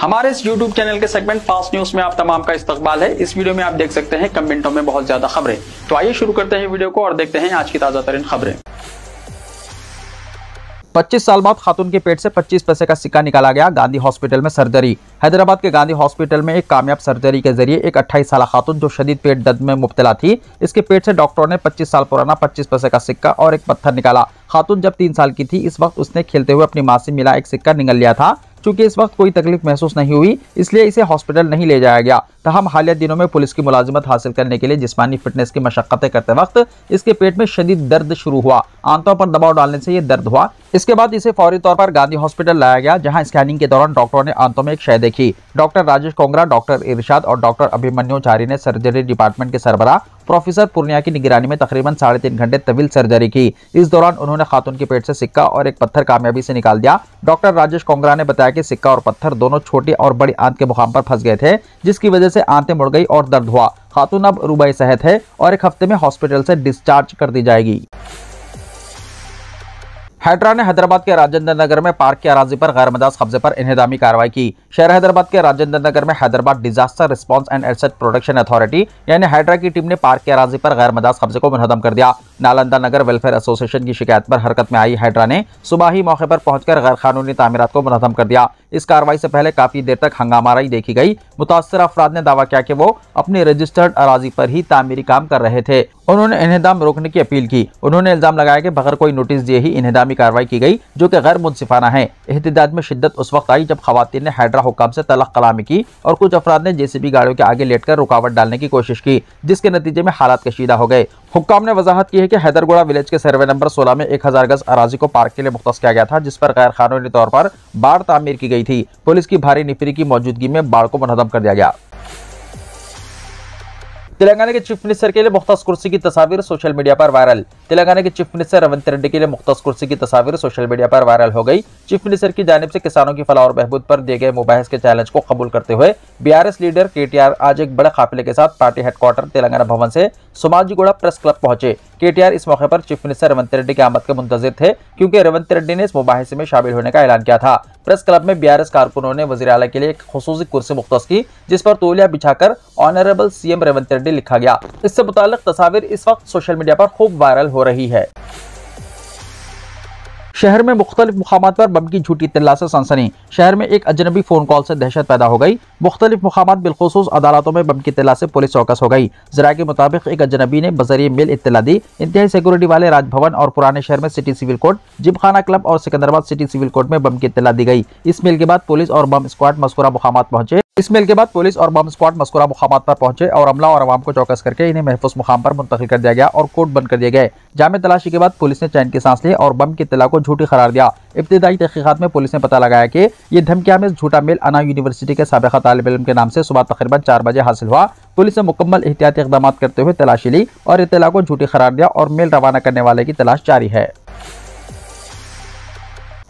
हमारे इस YouTube channel के सेगमेंट फास्ट न्यूज में आप तमाम का इस्तकबाल है। इस वीडियो में आप देख सकते हैं कम मिनटों में बहुत ज्यादा खबरें। तो आइए शुरू करते हैं वीडियो को और देखते हैं आज की ताजा तरीन खबरें। 25 साल बाद खातून के पेट से 25 पैसे का सिक्का निकाला गया। गांधी हॉस्पिटल में सर्जरी। हैदराबाद के गांधी हॉस्पिटल में एक कामयाब सर्जरी के जरिए एक 28 साल खातून जो शदीद पेट दर्द में मुब्तला थी, इसके पेट से डॉक्टरों ने 25 साल पुराना 25 पैसे का सिक्का और एक पत्थर निकाला। खातून जब 3 साल की थी, इस वक्त उसने खेलते हुए अपनी मां से मिला एक सिक्का निगल लिया था। चूंकि इस वक्त कोई तकलीफ महसूस नहीं हुई, इसलिए इसे हॉस्पिटल नहीं ले जाया गया। तहम हालिया दिनों में पुलिस की मुलाजिमत हासिल करने के लिए जिस्मानी फिटनेस की मशक्कतें करते वक्त इसके पेट में शदीद दर्द शुरू हुआ। आंतों पर दबाव डालने से यह दर्द हुआ। इसके बाद इसे फौरी तौर पर गांधी हॉस्पिटल लाया गया, जहां स्कैनिंग के दौरान डॉक्टरों ने आंतों में एक शय देखी। डॉक्टर राजेश कोंगरा, डॉक्टर इरशाद और डॉक्टर अभिमन्यु चारी ने सर्जरी डिपार्टमेंट के सरबराह प्रोफेसर पूर्णिया की निगरानी में तकरीबन 3.5 घंटे तवील सर्जरी की। इस दौरान उन्होंने खातून के पेट से सिक्का और एक पत्थर कामयाबी से निकाल दिया। डॉक्टर राजेश कोंगरा ने बताया कि सिक्का और पत्थर दोनों छोटी और बड़ी आंत के मुकाम पर फंस गए थे, जिसकी वजह से आंतें मुड़ गई और दर्द हुआ। खातून अब रुबाई सेहत है और एक हफ्ते में हॉस्पिटल से डिस्चार्ज कर दी जाएगी। हैड्रा ने हैदराबाद के राजेंद्र नगर में पार्क की अराजी पर गैर मजाज कब्जे पर इन्हेदामी कार्रवाई की। शहर हैदराबाद के राजेंद्र नगर में Hyderabad disaster response and asset protection authority यानी हैड्रा की टीम ने पार्क की अराजी पर गैर मजाज कब्जे को मुनहदम कर दिया। नालंदा नगर वेलफेयर एसोसिएशन की शिकायत पर हरकत में आई हैड्रा ने सुबह ही मौके पर पहुंचकर गैर कानूनी तामीरात को मुनहदम कर दिया। इस कार्रवाई से पहले काफी देर तक हंगामाराई देखी गई। मुतासर अफराद ने दावा किया कि वो अपनी रजिस्टर्ड अराजी पर ही तामीरी काम कर रहे थे। उन्होंने इन्हेदाम रोकने की अपील की। उन्होंने इल्जाम लगाया कि बगैर कोई नोटिस दिए ही इन्हेदामी कार्रवाई की गई, जो कि गैर मुनसिफाना है। एहतजाज में शिद्दत उस वक्त आई जब खवातीन ने हैड्रा हुक्काम से तलख कलामी की और कुछ अफराद ने जेसीबी गाड़ियों के आगे लेटकर रुकावट डालने की कोशिश की, जिसके नतीजे में हालात कशीदा हो गए। हुक्काम ने वजाहत की है कि हैदरगोड़ा विलेज के सर्वे नंबर 16 में 1000 गज अराजी को पार्क के लिए मुख्तस किया गया था, जिस पर गैर कानूनी तौर पर बाढ़ तामीर की गई थी। पुलिस की भारी निफरी की मौजूदगी में बाढ़ को मुनहदम कर दिया गया। तेलंगाना के चीफ मिनिस्टर के लिए मुख्तस कुर्सी की तस्वीर सोशल मीडिया पर वायरल। तेलंगाना के चीफ मिनिस्टर रेवंत रेड्डी के लिए मुख्तस कुर्सी की तस्वीर सोशल मीडिया पर वायरल हो गई। चीफ मिनिस्टर की जानिब से किसानों की फलाह और बहबूद पर दिए गए मुबाहिस के चैलेंज को कबूल करते हुए बीआरएस लीडर केटीआर आज एक बड़े काफिले के साथ पार्टी हेडक्वार्टर तेलंगाना भवन से सोमाजीगुड़ा प्रेस क्लब पहुंचे। केटीआर इस मौके पर चीफ मिनिस्टर रेवंत रेड्डी की आमद के मुंतजिर थे, क्योंकि रेवंत रेड्डी ने इस मुबाहिसे में शामिल होने का ऐलान किया था। प्रेस क्लब में बीआरएस कारकुनों ने वज़ीर आला के लिए एक खुसूसी कुर्सी मुख्तस की, जिस पर तौलिया बिछाकर ऑनरेबल सीएम रेवंत रेड्डी लिखा गया। इससे मुताल्लिक तस्वीर इस वक्त सोशल मीडिया पर खूब वायरल हो रही है। शहर में मुख्तलिफ मुकामात पर बम की झूठी इत्तला से सनसनी। शहर में एक अजनबी फोन कॉल से दहशत पैदा हो गई। मुख्तलिफ मुकामात बिलखुसूस अदालतों में बम की इत्तला से पुलिस चौकस हो गई। जराये के मुताबिक एक अजनबी ने बजरिए मेल इत्तला दी। इंतहाई सिक्योरिटी वाले राजभवन और पुराने शहर में city civil court, gymkhana club और सिकंदराबाद सिटी सिविल कोर्ट में बम की इत्तला दी गई। इस मेल के बाद पुलिस और बम स्क्वाड मज़कूरा मुकामात पर पहुंचे और अमला और अवाम को चौकस करके इन्हें महफूज मुकाम पर मुंतकिल कर दिया गया और कोर्ट बंद कर दिए गए। जामे तलाशी के बाद पुलिस ने चैन की सांस ली और बम की इत्तला को झूठी करार दिया। इब्तिदाई तहकीकात में पुलिस ने पता लगाया कि ये धमकियामेज झूठा मेल अना यूनिवर्सिटी के साबिक़ा तालिब इल्म के नाम से सुबह तकरीबन 4 बजे हासिल हुआ। पुलिस ने मुकम्मल एहतियाती इक़दाम करते हुए तलाशी ली और इत्तला को झूठी करार दिया और मेल रवाना करने वाले की तलाश जारी है।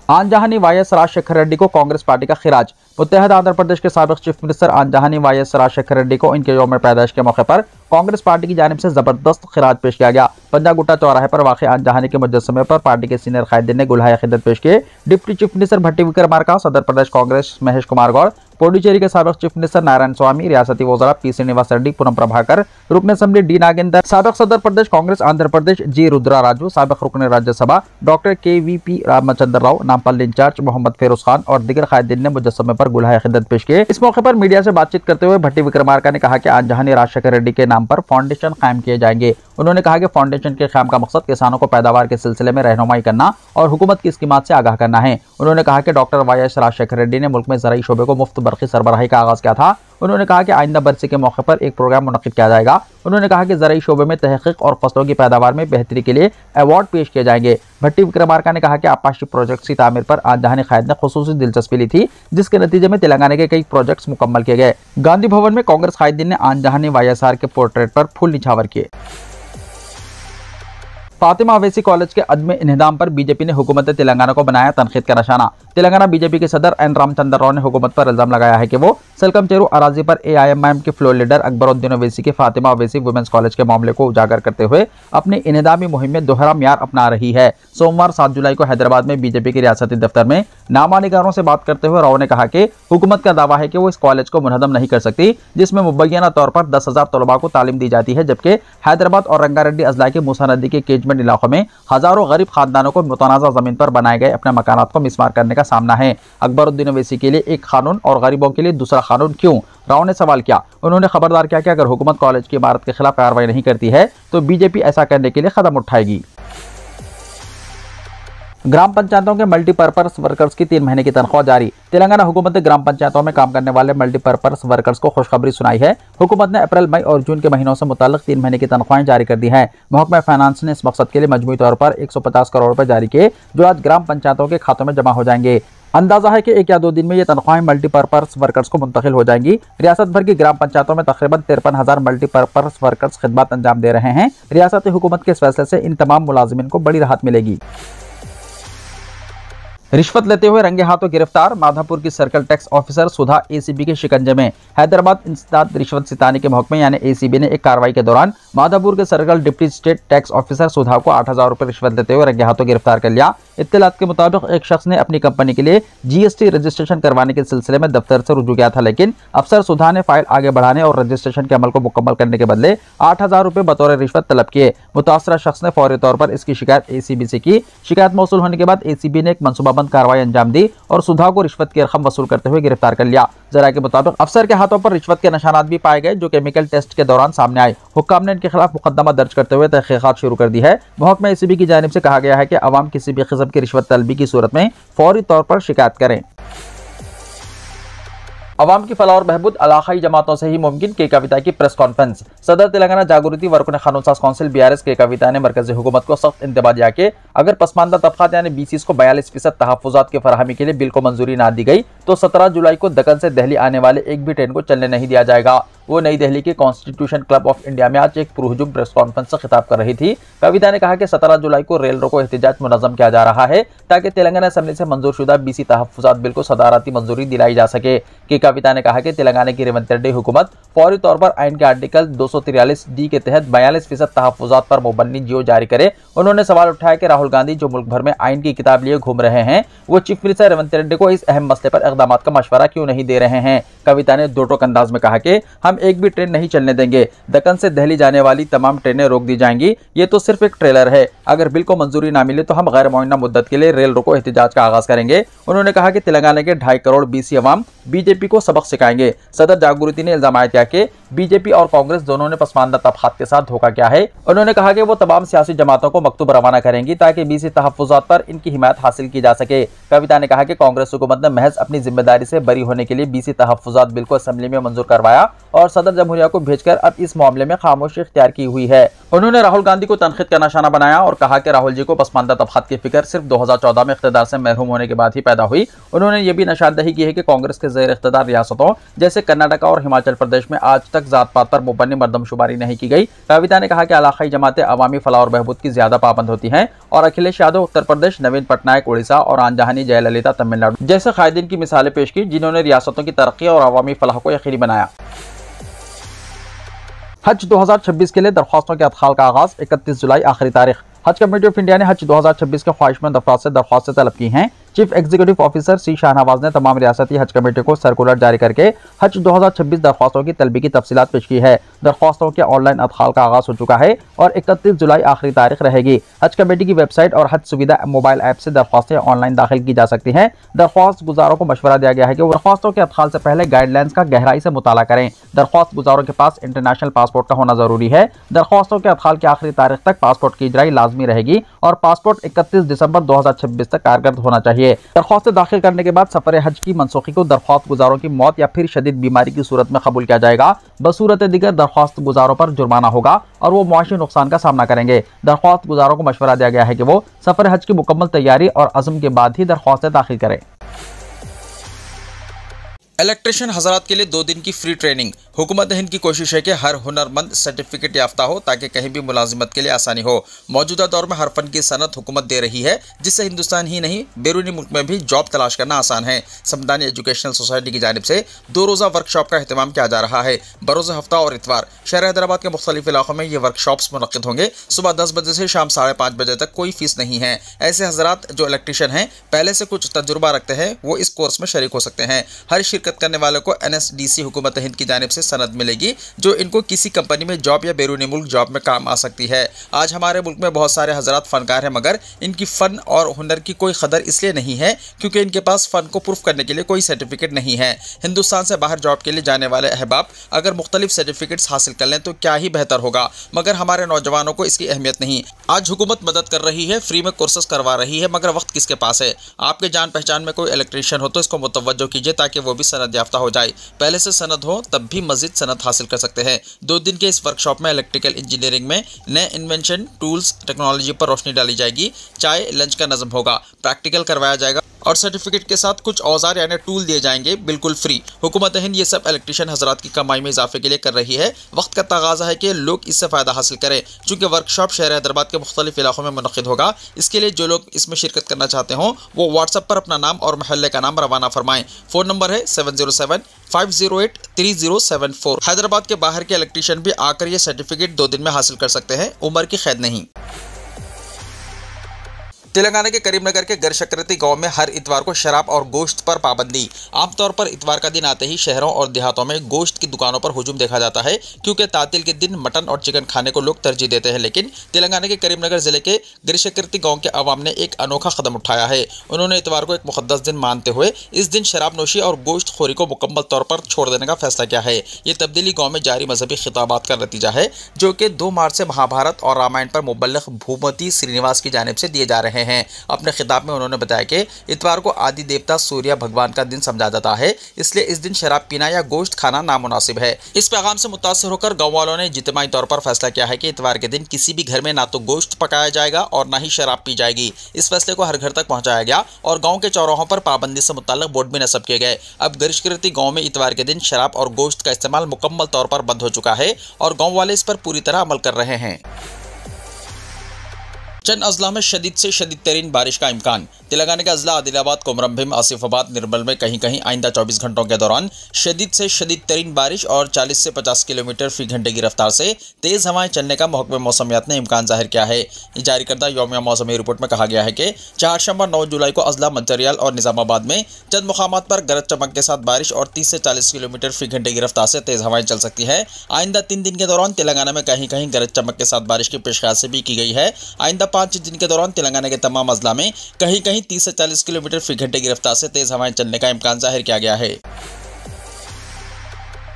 आनजहानी वाईएस राजशेखर रेड्डी को कांग्रेस पार्टी का खिराज। मुत्तहदा आंध्र प्रदेश के साबिक़ चीफ मिनिस्टर आनजहानी वाईएस राजशेखर रेड्डी को इनके यौम पैदाइश के मौके पर कांग्रेस पार्टी की जानिब से जबरदस्त खिराज पेश किया गया। पंजागुट्टा चौराहे पर वाक़ आनजहानी के मुजस्समे पर पार्टी के सीनियर कायदीन ने गुलहाए खिदमत पेश किए। डिप्टी चीफ मिनिस्टर भट्टी विक्रमार्का, सदर प्रदेश कांग्रेस महेश कुमार गौड़, पुडुचेरी के साबिक़ चीफ मिनिस्टर नारायण स्वामी, रियासती वज़रा पी श्रीनिवास रेड्डी, पूनम प्रभाकर, रुकन असेंबली डी नागेंदर, साबिक़ सदर प्रदेश कांग्रेस आंध्र प्रदेश जी रुद्रा राजू, साबिक़ रुकन Rajya Sabha doctor KVP Ramachandra Rao, Nampally in charge Mohammed Feroz Khan और दीगर कायदीन ने मुजस्समे पर गुलहाए खिदमत पेश किए। इस मौके पर मीडिया से बातचीत करते हुए भट्टी विक्रमार्का ने कहा कि आनजहानी राजशेखर रेड्डी के नाम पर फाउंडेशन कायम किए जाएंगे। उन्होंने कहा कि फाउंडेशन के क़याम का मकसद किसानों को पैदावार के सिलसिले में रहनुमाई करना और हुकूमत की स्कीमात से आगाह करना है। उन्होंने कहा कि डॉक्टर वाईएस राजशेखर रेड्डी ने मुल्क में ज़राई शोबे को मुफ्त बरक़ी सरबराही का आगाज़ किया था। उन्होंने कहा कि आइंदा बरसी के मौके पर एक प्रोग्राम मुनक़िद किया जाएगा। उन्होंने कहा कि ज़राई शोबे में तहक़ीक़ और फसलों की पैदावार में बेहतरी के लिए अवार्ड पेश किए जाएंगे। भट्टी विक्रमार्का ने कहा कि आपाशी प्रोजेक्ट्स की तामीर पर आनजहानी कायद ने खुसूसी दिलचस्पी ली थी, जिसके नतीजे में तेलंगाना के कई प्रोजेक्ट्स मुकम्मल किए गए। गांधी भवन में कांग्रेस कायदीन ने आनजहानी वाईएसआर के पोर्ट्रेट पर फूल निछावर किए। फातिमा अवैसी कॉलेज के अदम इन्हिदाम पर बीजेपी ने हुकूमत तेलंगाना को बनाया तनकीद का निशाना। तेलंगाना बीजेपी के सदर एन रामचंद्र राव ने हुकूमत पर इल्जाम लगाया है कि वो सलकम चेरू अराजी पर AIMIM के फ्लोर लीडर अकबरुद्दीन ओवैसी के फातिमा ओवैसी वुमेन्स कॉलेज के मामले को उजागर करते हुए अपनी इन्हदामी मुहिम में दोहरा म्यार अपना रही है। सोमवार 7 जुलाई को हैदराबाद में बीजेपी के रियासती दफ्तर में नामानिगारों से बात करते हुए राव ने कहा कि हुकूमत का दावा है कि वो इस कॉलेज को मुनहदम नहीं कर सकती, जिसमें मुबैना तौर पर 10,000 तलबा को तालीम दी जाती है, जबकि हैदराबाद और रंगारेड्डी अजला के मूसा नदी के केजमेंट इलाकों में हजारों गरीब खानदानों को मुतनाज़ा जमीन पर बनाए गए अपने मकानात को मिसमार करने का सामना है। अकबरुद्दीन ओवैसी के लिए एक कानून और गरीबों के लिए दूसरा कानून क्यों? राव ने सवाल किया। उन्होंने खबरदार किया कि अगर हुकूमत कॉलेज की इमारत के खिलाफ कार्रवाई नहीं करती है तो बीजेपी ऐसा करने के लिए कदम उठाएगी। ग्राम पंचायतों के मल्टीपर्पज वर्कर्स की 3 महीने की तनख्वाह जारी। तेलंगाना हुकूमत ने ग्राम पंचायतों में काम करने वाले मल्टीपर्पज वर्कर्स को खुशखबरी सुनाई है। हुकूमत ने अप्रैल, मई और जून के महीनों से मुताल्लिक 3 महीने की तनख्वाहें जारी कर दी हैं। महकमा फाइनेंस ने इस मकसद के लिए मजमूई तौर पर 150 करोड़ रुपए जारी किए, जो आज ग्राम पंचायतों के खातों में जमा हो जाएंगे। अंदाजा है कि 1 या 2 दिन में ये तनख्वाहें मल्टीपर्पज वर्कर्स को मुंतकिल हो जाएंगी। रियासत भर की ग्राम पंचायतों में तकरीबन 53,000 मल्टीपर्पज वर्कर्स खिदमत अंजाम दे रहे हैं। रियासती हुकूमत के इस फैसले से इन तमाम मुलाजिमीन को बड़ी राहत मिलेगी। रिश्वत लेते हुए रंगे हाथों गिरफ्तार माधापुर की सर्कल टैक्स ऑफिसर सुधा ACB के शिकंजे में। हैदराबाद इंसदाद रिश्वत सिताने के महकमे यानी ACB ने एक कार्रवाई के दौरान माधापुर के circle deputy state tax officer Sudha को 8,000 रुपए रिश्वत लेते हुए रंगे हाथों गिरफ्तार कर लिया। इत्तलात के मुताबिक एक शख्स ने अपनी कंपनी के लिए GST रजिस्ट्रेशन करवाने के सिलसिले में दफ्तर से रुजू किया था, लेकिन अफसर सुधा ने फाइल आगे बढ़ाने और रजिस्ट्रेशन के अमल को मुकम्मल करने के बदले 8,000 रुपए बतौर रिश्वत तलब किए। मुतासरा शख्स ने फौरी तौर पर इसकी शिकायत ACB से की। शिकायत मौसूल होने के बाद ACB ने एक मनसूबाबंद कार्रवाई अंजाम दी और सुधा को रिश्वत की रकम वसूल करते हुए गिरफ्तार कर लिया। जरा के मुताबिक अफसर के हाथों पर रिश्वत के निशानात भी पाए गए, जो केमिकल टेस्ट के दौरान सामने आए। हुक्काम ने इनके खिलाफ मुकदमा दर्ज करते हुए तहकीकात शुरू कर दी है। महकमा ACB की जानिब से कहा गया है कि अवाम किसी भी किस्म की रिश्वत तलबी की सूरत में फौरी तौर पर शिकायत करें। अवाम की फलाह और बहबूद इलाकाई जमातों से ही मुमकिन के कविता की प्रेस कॉन्फ्रेंस। सदर तेलंगाना जागृति वर्कुन कानून साज काउंसिल BRS के कविता ने मरकजी हुकूमत को सख्त इंतबा दिया कि अगर पसमानदा तबकात यानी BCs को 42% तहफ़्फ़ुज़ात की फराहमी के लिए बिल को मंजूरी ना दी गई तो 17 जुलाई को दक्कन से दिल्ली आने वाले एक भी ट्रेन को चलने नहीं दिया जाएगा। वो नई दिल्ली के कॉन्स्टिट्यूशन क्लब ऑफ इंडिया में आज एक पुरहुजुम प्रेस कॉन्फ्रेंस से खिताब कर रही थी। कविता ने कहा कि 17 जुलाई को रेल रोको एहतजाज मुनज़्ज़म किया जा रहा है ताकि तेलंगाना असेंबली से मंजूर शुदा BC तहफ़्फ़ुज़ात बिल को सदारती मंजूरी दिलाई जा सके। कि कविता ने कहा कि तेलंगाना की रेवंत रेड्डी हुकूमत फौरी तौर पर आइन के आर्टिकल 243D के तहत 42% तहफ़्फ़ुज़ात पर मुबन्नी जियो जारी करे। उन्होंने सवाल उठाया कि राहुल गांधी जो मुल्क भर में आइन की किताब लिए घूम रहे हैं, वो चीफ मिनिस्टर रेवंत रेड्डी को इस अहम मसले पर इक़दाम का मशवरा क्यों नहीं दे रहे हैं। कविता ने दो टोक अंदाज में कहा कि हम एक भी ट्रेन नहीं चलने देंगे, दक्कन से दिल्ली जाने वाली तमाम ट्रेनें रोक दी जाएंगी। ये तो सिर्फ एक ट्रेलर है, अगर बिल को मंजूरी ना मिले तो हम गैर मुअय्यना मुद्दत के लिए रेल रोको एहतजाज का आगाज करेंगे। उन्होंने कहा कि तेलंगाना के 2.5 करोड़ BC अवाम बीजेपी को सबक सिखाएंगे। सदर जागृति ने इल्जाम किया कि बीजेपी और कांग्रेस दोनों ने पसमानदा तबकात के साथ धोखा किया है। उन्होंने कहा कि वो तमाम सियासी जमातों को मकतूब रवाना करेंगी ताकि BC तहफ़्फ़ुज़ात पर इनकी हिमायत हासिल की जा सके। कविता ने कहा कि कांग्रेस हुकूमत ने महज अपनी जिम्मेदारी से बरी होने के लिए BC तहफ़्फ़ुज़ात बिल को असेंबली में मंजूर करवाया और सदर जमहूरिया को भेजकर अब इस मामले में खामोशी इख्तियार की हुई है। उन्होंने राहुल गांधी को तनखीद का निशाना बनाया और कहा कि राहुल जी को पसमानदा तबकात की फिक्र सिर्फ 2014 में इख्तिदार से महरूम होने के बाद ही पैदा हुई। उन्होंने ये भी निशानदही की है कि कांग्रेस के ज़ेर इख्तिदार रियासतों जैसे कर्नाटक और हिमाचल प्रदेश में आज तक जात पात पर मुबन्नी मर्दमशुमारी नहीं की गई। कविता ने कहा कि इलाकाई जमातें अवामी फलाह और बहबूद की ज्यादा पाबंद होती हैं और अखिलेश यादव उत्तर प्रदेश, नवीन पटनायक उड़ीसा और आनजहानी जयललिता तमिलनाडु जैसे कायदीन की मिसालें पेश की, जिन्होंने रियासतों की तरक्की और अवामी फलाह को यकीनी बनाया। हज 2026 के लिए दरख्वास्तों के अदखाल का आगाज 31 जुलाई आखिरी तारीख। हज कमेटी ऑफ इंडिया ने हज 2026 के ख्वाहिशमंद अफराद से दरख्वास्तें तलब की हैं। Chief executive officer C Shahnawaz ने तमाम रियासती हज कमेटी को सर्कुलर जारी करके हज 2026 दरख्वास्तों की तलबी की तफसीलात पेश की है। दरख्वास्तों के ऑनलाइन अदखाल का आगाज हो चुका है और 31 जुलाई आखिरी तारीख रहेगी। हज कमेटी की वेबसाइट और हज सुविधा मोबाइल ऐप से दरख्वास्तें ऑनलाइन दाखिल की जा सकती हैं। दरख्वास्त गुजारों को मशवरा दिया गया है कि वो दरख्वास्तों के अदखाल से पहले गाइडलाइंस का गहराई से मुताला करें। दरख्वास्त गुजारों के पास इंटरनेशनल पासपोर्ट का होना जरूरी है। दरख्वास्तों के अदखाल की आखिरी तारीख तक पासपोर्ट की इजराई लाजमी रहेगी और पासपोर्ट 31 दिसंबर 2026 तक कारगर होना चाहिए। दरख्वास्त दाखिल करने के बाद सफर हज की मनसूखी को दरख्वास्त गुजारों की मौत या फिर शदीद बीमारी की सूरत में कबूल किया जाएगा। बसूरत दिगर दरख्वास्त गुजारों पर जुर्माना होगा और वो मुआशी नुकसान का सामना करेंगे। दरख्वास्त गुजारों को मशवरा दिया गया है कि वो सफर हज की मुकम्मल तैयारी और अज़्म के बाद ही दरख्वास्तें दाखिल करें। इलेक्ट्रिशियन हजरात के लिए 2 दिन की फ्री ट्रेनिंग। हुकूमत हिंद की कोशिश है कि हर हुनरमंद सर्टिफिकेट याफ्ता हो ताकि कहीं भी मुलाजिमत के लिए आसानी हो। मौजूदा दौर में हर फन की सनत हुकूमत दे रही है, जिससे हिंदुस्तान ही नहीं बैरूनी मुल्क में भी जॉब तलाश करना आसान है। समदानी एजुकेशनल सोसाइटी की जानिब से 2 रोज़ा वर्कशॉप का एहतमाम किया जा रहा है। बरोज़ हफ्ता और इतवार शहर हैदराबाद के मुख्तलिफ इलाकों में ये वर्कशॉप्स मुनक्किद होंगे। सुबह 10 बजे से शाम 5:30 बजे तक कोई फीस नहीं है। ऐसे हजरात जो इलेक्ट्रीशियन हैं, पहले से कुछ तजुर्बा रखते हैं, वो इस कोर्स में शरीक हो सकते हैं। हर शिरकत करने वालों को NSDC हुकूमत हिंद की जानिब से सनद मिलेगी जो इनको किसी कंपनी में जॉब या बैरूनी मुल्क जॉब में काम आ सकती है। आज हमारे मुल्क में बहुत सारे हजरात फनकार हैं, मगर इनकी फ़न और हुनर की कोई कदर इसलिए नहीं है क्योंकि इनके पास फ़न को प्रूफ करने के लिए कोई सर्टिफिकेट नहीं है। हिंदुस्तान से बाहर जॉब के लिए जाने वाले अहबाब अगर मुख्तलिफ सर्टिफिकेट्स हासिल कर लें तो क्या ही बेहतर होगा, मगर हमारे नौजवानों को इसकी अहमियत नहीं। आज हुकूमत मदद कर रही है, फ्री में कोर्सेस करवा रही है, मगर वक्त किसके पास है। आपके जान पहचान में कोई इलेक्ट्रीशियन हो तो इसको मुतवज्जो कीजिए ताकि वो भी सनद याफ्ता हो जाए। पहले से सनद हो तब भी मजीद सनद हासिल कर सकते हैं। 2 दिन के इस वर्कशॉप में इलेक्ट्रिकल इंजीनियरिंग में नए इन्वेंशन, टूल्स, टेक्नोलॉजी पर रोशनी डाली जाएगी। चाय लंच का नज़म होगा, प्रैक्टिकल करवाया जाएगा और सर्टिफिकेट के साथ कुछ औजार यानी टूल दिए जाएंगे बिल्कुल फ्री। हुकूमत हिंद ये सब इलेक्ट्रीशियन हजरात की कमाई में इजाफे के लिए कर रही है। वक्त का तगाजा है कि लोग इससे फ़ायदा हासिल करें। चूँकि वर्कशॉप शहर हैदराबाद के मुख्तलिफ इलाकों में मुनक्किद होगा, इसके लिए जो लोग इसमें शिरकत करना चाहते हों वो व्हाट्सएप पर अपना नाम और महल्ले का नाम रवाना फरमाएं। फ़ोन नंबर है 707-508-3074। हैदराबाद के बाहर के इलेक्ट्रीशियन भी आकर ये सर्टिफिकेट 2 दिन में हासिल कर सकते हैं। उम्र की कैद नहीं। तेलंगाना के करीमनगर के गरशक्रती गांव में हर इतवार को शराब और गोश्त पर पाबंदी। आमतौर पर इतवार का दिन आते ही शहरों और देहातों में गोश्त की दुकानों पर हुजूम देखा जाता है क्योंकि तातील के दिन मटन और चिकन खाने को लोग तरजीह देते हैं। लेकिन तेलंगाना के करीमनगर जिले के गरशक्रती गांव के अवाम ने एक अनोखा कदम उठाया है। उन्होंने इतवार को एक मुक़द्दस दिन मानते हुए इस दिन शराब नोशी और गोश्त खोरी को मुकम्मल तौर पर छोड़ देने का फैसला किया है। ये तब्दीली गाँव में जारी मजहबी खिताबात का नतीजा है जो कि 2 मार्च से महाभारत और रामायण पर मुबल्लिग भूमती श्रीनिवास की जानिब से दिए जा रहे हैं। अपने खिताब में उन्होंने बताया कि इतवार को आदि देवता सूर्य भगवान का दिन समझा जाता है, इसलिए इस दिन शराब पीना या गोश्त खाना नामुनासिब है। इस पैगाम से मुतासिर होकर गाँव वालों ने इज्तिमाई तौर पर फैसला किया है कि इतवार के दिन किसी भी घर में ना तो गोश्त पकाया जाएगा और ना ही शराब पी जाएगी। इस फैसले को हर घर तक पहुंचाया गया और गाँव के चौराहों पर पाबंदी से मुताल्लिक बोर्ड भी नस्ब किए गए। अब गरशक्रती गाँव में इतवार के दिन शराब और गोश्त का इस्तेमाल मुकम्मल तौर पर बंद हो चुका है और गाँव वाले इस पर पूरी तरह अमल कर रहे हैं। चंद अजला में शदीद से शदीद तरीन बारिश का इम्कान। तेलंगाना के अजला आदिलाबाद, कोमरमभीम, आसिफाबाद, निर्मल में कहीं कहीं आइंदा 24 घंटों के दौरान शदीद से शदीद तरीन बारिश और 40 से 50 किलोमीटर फी घंटे की रफ्तार से तेज़ हवाएं चलने का महकमे मौसमियात ने इम्कान जाहिर किया है। जारी करदा यौमिया मौसमी रिपोर्ट में कहा गया है कि 9 जुलाई को अजला, मंचरियाल और निज़ामाबाद में चंद मुकामात पर गरज चमक के साथ बारिश और 30 से 40 किलोमीटर फी घंटे की रफ्तार से तेज़ हवाएं चल सकती है। आइंदा 3 दिन के दौरान तेलंगाना में कहीं कहीं गरज चमक के साथ बारिश की पेशकश भी की गई है। आइंदा 5 दिन के दौरान तेलंगाना के तमाम अजला में कहीं कहीं 30 से 40 किलोमीटर फी घंटे की रफ्तार से तेज हवाएं चलने का इम्कान जाहिर किया गया है।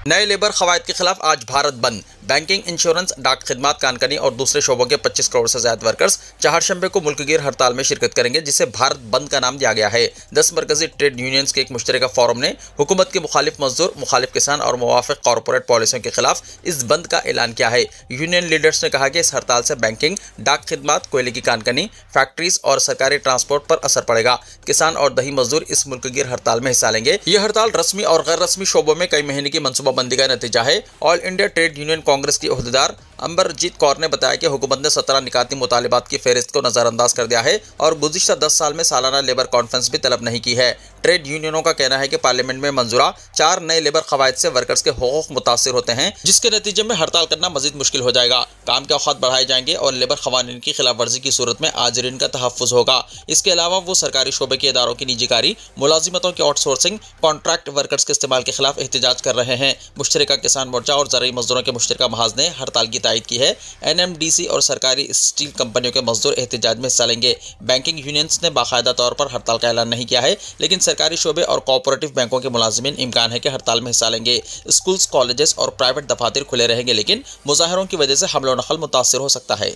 नए लेबर खवायद के खिलाफ आज भारत बंद। बैंकिंग, इंश्योरेंस, डाक खिदमत, कानकनी और दूसरे शोबों के 25 करोड़ से ज्यादा वर्कर्स चहारशंबे को मुल्कगीर हड़ताल में शिरकत करेंगे, जिसे भारत बंद का नाम दिया गया है। 10 मरकजी ट्रेड यूनियंस के एक मुश्तरका फोरम ने हुकूमत के मुखालिफ मजदूर, मुखालिफ किसान और मुवाफिक कॉरपोरेट पॉलिसियों के खिलाफ इस बंद का ऐलान किया है। यूनियन लीडर्स ने कहा कि इस हड़ताल से बैंकिंग, डाक खिदमत, कोयले की कानकनी, फैक्ट्रीज और सरकारी ट्रांसपोर्ट पर असर पड़ेगा। किसान और दही मजदूर इस मुल्कगीर हड़ताल में हिस्सा लेंगे। यह हड़ताल रस्मी और गैर रस्मी शोबों में कई महीने की मनसूबाबंदी का नतीजा है। All India trade union Congress की ओहदेदार अंबरजीत कौर ने बताया कि हुकूमत ने 17 निकाती मुतालिबात की फहरिस्त को नजरअंदाज कर दिया है और गुज़िश्ता 10 साल में सालाना लेबर कॉन्फ्रेंस भी तलब नहीं की है। ट्रेड यूनियनों का कहना है कि पार्लियामेंट में मंजूरा 4 नए लेबर खवायद से वर्कर्स के हुकूक मुतासिर होते हैं, जिसके नतीजे में हड़ताल करना मजीद मुश्किल हो जाएगा। काम के औकात बढ़ाए जाएंगे और लेबर खवानीन की खिलाफ वर्जी की सूरत में आजरीन का तहफ़्फ़ुज़ होगा। इसके अलावा वो सरकारी शोबे के इदारों की निजीकारी, मुलाजिमतों की आउटसोर्सिंग, कॉन्ट्रैक्ट वर्कर्स के इस्तेमाल के खिलाफ एहतजाज कर रहे हैं। मुश्तरका किसान मोर्चा और ज़रूरी मजदूरों के मुश्तरका महाज ने हड़ताल की तायद की है। NMDC और सरकारी स्टील कंपनियों के मजदूर एहतजाज में हिस्सा लेंगे। बैंकिंग यूनियंस ने बाकायदा तौर पर हड़ताल का ऐलान नहीं किया है, लेकिन सरकारी शोबे और कोऑपरेटिव बैंकों के मुलाजिमीन इम्कान है कि हड़ताल में हिस्सा लेंगे। स्कूल्स, कॉलेजेस और प्राइवेट दफातर खुले रहेंगे, लेकिन मुजाहरों की वजह से हमलो नकल मुतासिर हो सकता है।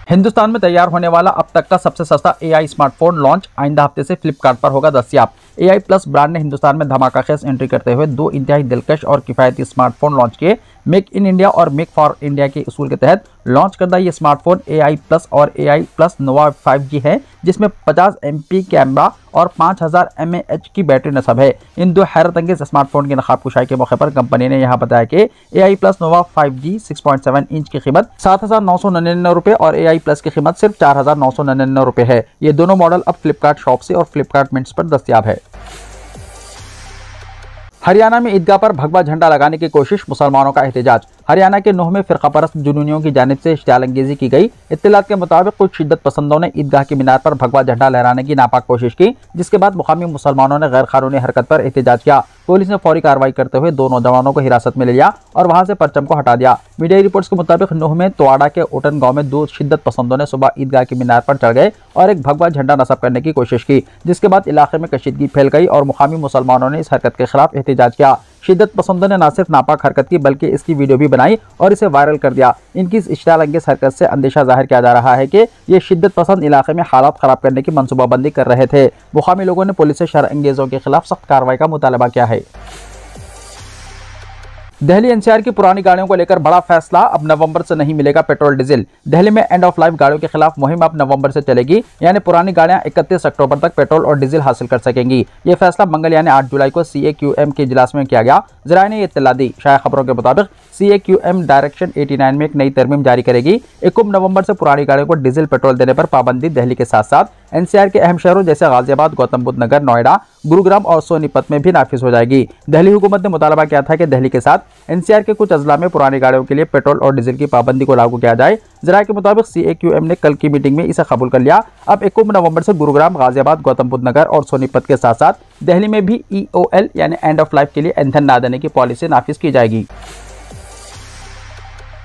हिंदुस्तान में तैयार होने वाला अब तक का सबसे सस्ता AI स्मार्टफोन लॉन्च आइंदा हफ्ते से फ्लिपकार्ट पर होगा दस्तयाब। AI Plus ब्रांड ने हिंदुस्तान में धमाकाखेज एंट्री करते हुए 2 इंतहाई दिलकश और किफायती स्मार्टफोन लॉन्च किए। मेक इन इंडिया और मेक फॉर इंडिया के उसूल के तहत लॉन्च करदा ये स्मार्टफोन AI Plus और AI Plus Nova 5G है, जिसमें 50 MP कैमरा और 5000 mAh की बैटरी नस्ब है। इन 2 हैरत अंगेज स्मार्टफोन की नकाबकुशाई के मौके पर कंपनी ने यहां बताया कि AI Plus Nova 5G 6.7 inch की कीमत 7,999 रुपए और AI Plus की कीमत सिर्फ 4,999 रुपए है। ये दोनों मॉडल अब फ्लिपकार्ट शॉप से और फ्लिपकार्ट मिंट्स पर दस्तयाब है। हरियाणा में ईदगाह पर भगवा झंडा लगाने की कोशिश, मुसलमानों का एहतजाज। हरियाणा के नूह में फिरकापरस्त जुनूनियों की जानिब से इश्तियालंगेजी की गई। इत्तलात के मुताबिक कुछ शिद्दत पसंदों ने ईदगाह की मीनार पर भगवा झंडा लहराने की नापाक कोशिश की, जिसके बाद मुकामी मुसलमानों ने गैर कानूनी हरकत पर एहतजाज किया। पुलिस ने फौरी कार्रवाई करते हुए 2 नौजवानों को हिरासत में ले लिया और वहां से परचम को हटा दिया। मीडिया रिपोर्ट्स के मुताबिक नूह में तोआड़ा के ओटन गांव में 2 शिद्दत पसंदों ने सुबह ईदगाह की मीनार पर चढ़ गए और एक भगवा झंडा नस्ब करने की कोशिश की, जिसके बाद इलाके में कशीदगी फैल गई और मुकामी मुसलमानों ने इस हरकत के खिलाफ एहतजाज किया। शिद्दत पसंदों ने न सिर्फ नापाक हरकत की बल्कि इसकी वीडियो भी बनाई और इसे वायरल कर दिया। इनकी इस इश्तियालंगेज हरकत से अंदेशा जाहिर किया जा रहा है कि ये शिद्दत पसंद इलाके में हालात खराब करने की मंसूबाबंदी कर रहे थे। मुकामी लोगों ने पुलिस से शरअंगेजों के खिलाफ सख्त कार्रवाई का मुतालबा किया है। दिल्ली NCR की पुरानी गाड़ियों को लेकर बड़ा फैसला, अब नवंबर से नहीं मिलेगा पेट्रोल डीजल। दिल्ली में एंड ऑफ लाइफ गाड़ियों के खिलाफ मुहिम अब नवंबर से चलेगी, यानी पुरानी गाड़ियां 31 अक्टूबर तक पेट्रोल और डीजल हासिल कर सकेंगी। ये फैसला मंगल यानी 8 जुलाई को CAQM के इजलास में किया गया। जराये ने ये इत्तला दी। शाया खबरों के मुताबिक CAQM डायरेक्शन 89 में एक नई तरमीम जारी करेगी। 21 नवंबर से पुरानी गाड़ियों को डीजल पेट्रोल देने पर पाबंदी दिल्ली के साथ साथ NCR के अहम शहरों जैसे गाजियाबाद, गौतम बुद्ध नगर, नोएडा, गुरुग्राम और सोनीपत में भी नाफिज हो जाएगी। दिल्ली हुकूमत ने मुतालबा किया था कि दिल्ली के साथ NCR के कुछ अजला में पुरानी गाड़ियों के लिए पेट्रोल और डीजल की पाबंदी को लागू किया जाए। जराये के मुताबिक CAQM ने कल की मीटिंग में इसे कबूल कर लिया। अब 21 नवंबर से गुरुग्राम, गाजियाबाद, गौतम बुद्ध नगर और सोनीपत के साथ साथ दिल्ली में भी EOL यानी एंड ऑफ लाइफ के लिए ईंधन न देने की पॉलिसी नाफिज की जाएगी।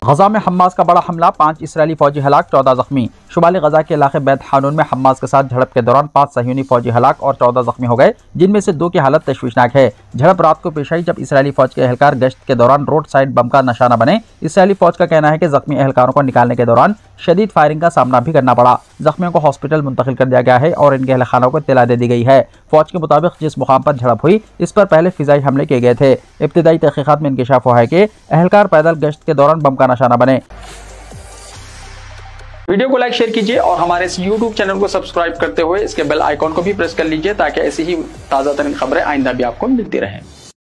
गजा में हम्मास का बड़ा हमला, 5 इसराइली फौजी हलाक, 14 जख्मी। शुमाली गजा के इलाके बैत हानून में हम्मास के साथ झड़प के दौरान 5 सह्यूनी फौजी हलाक और 14 जख्मी हो गए, जिनमें से 2 की हालत तशवीशनाक है। झड़प रात को पेश आई जब इसराइली फौज के एहलकार गश्त के दौरान रोड साइड बम का निशाना बने। इसराइली फौज का कहना है कि जख्मी एहलकारों को निकालने के दौरान शदीद फायरिंग का सामना भी करना पड़ा। जख्मियों को हॉस्पिटल मुंतकिल कर दिया गया है और इनके एहलखानों को इत्तला दे दी गई है। फौज के मुताबिक जिस मुकाम पर झड़प हुई इस पर पहले फिजाई हमले किए गए थे। इब्तिदाई तहकीकात में इंकशाफ हुआ है कि एहलकार पैदल गश्त के दौरान बम का निशाना बने। वीडियो को लाइक शेयर कीजिए और हमारे इस YouTube चैनल को सब्सक्राइब करते हुए इसके बेल आइकॉन को भी प्रेस कर लीजिए ताकि ऐसी ही ताज़ा तरीन खबरें आइंदा भी आपको मिलती रहें।